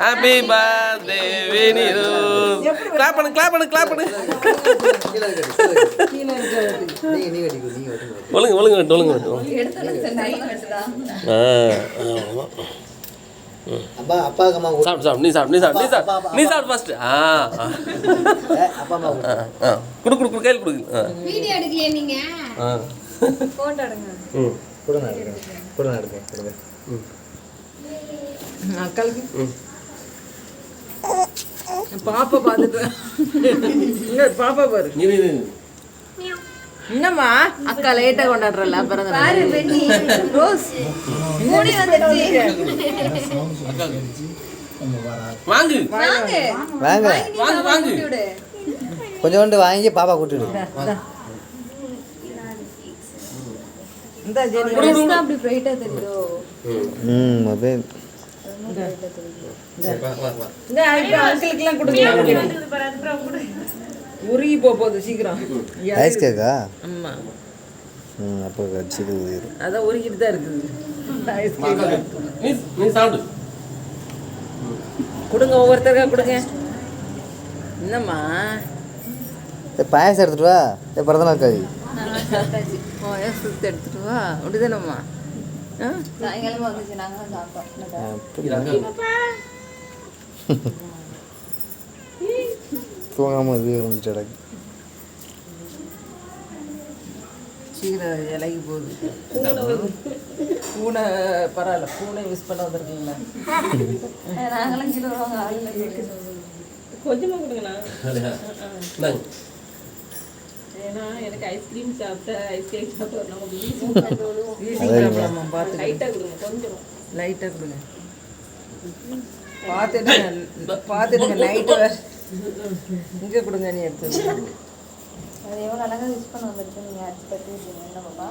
Happy birthday வினிரு. Clap பண்ணு clap பண்ணு கிளாப் பண்ணு. ஒழுங்கு ஒழுங்கு வெட்டு ஒழுங்கு வெட்டு. அப்பா அப்பா அம்மா சாப்பிடு சாப்பிடு நீ சாப்பிடு நீ சாப்பிடு நீ சாப்பிடு நீ சாப்பிடு ஃபர்ஸ்ட். அப்பா அம்மா குடு குடு குடு கையில் குடு. வீடியோ எடுக்கலையே நீங்க? போட்டோ எடுங்க. கொடுங்க கொடுங்க எடுங்க கொடுங்க. அக்காளுக்கு பாப்பா பார்த்துட்டு பாப்பா பாரு. என்னம்மா அக்கா லேட்டா கொண்டாடுறல பிறந்த பாரு பெண்ணி ரோஸ் மூடி வந்துருச்சு. வாங்கு வாங்க வாங்க வாங்கு வாங்கு. கொஞ்சோண்டு வாங்கி பாப்பா கூட்டிடு. இந்த ஜெனி ரோஸ் அப்படி பிரைட்டா தெரியுதோ? மொபைல் இந்த அங்கிளுக்குலாம் கொடுங்க. உருகி போகுது சீக்கிரம். ஐஸ் கேக்கா? ஆமா அப்போ கட்சிக்கு உயிரும். அதான் உருகிட்டு தான் இருக்குது. ஐஸ் கேக் நீ நீ சாப்பிடு. கொடுங்க ஒவ்வொருத்தருக்கா கொடுங்க. என்னம்மா பாயசம் எடுத்துட்டு வா. பிறந்த நாள் காய் சுத்து எடுத்துட்டு வா. அப்படிதானம்மா சாயங்காலமா வந்துச்சு நாங்க சாப்பிட்டோம். தூங்காம இது இருந்துச்சு எனக்கு. சீக்கிரம் இலகி போகுது. பூனை பரவாயில்ல, பூனை யூஸ் பண்ண வந்திருக்கீங்களா? நாங்களாம் கீழே வருவாங்க ஆளுல கொஞ்சமாக கொடுங்கண்ணா. இந்தாங்க. ஏன்னா எனக்கு ஐஸ்கிரீம் சாப்பிட்ட ஐஸ் கேக் சாப்பிட்டு நமக்கு ஈஸிங் ப்ராப்ளம் பார்த்து லைட்டாக கொடுங்க கொஞ்சம். லைட்டாக கொடுங்க. பார்த்துட்டு நைட்டு இங்கே கொடுங்க. நீ எடுத்து அது எவ்வளோ அழகாக யூஸ் பண்ண வந்துருக்கு. நீங்கள் அடிச்சு பற்றி என்ன பாப்பா?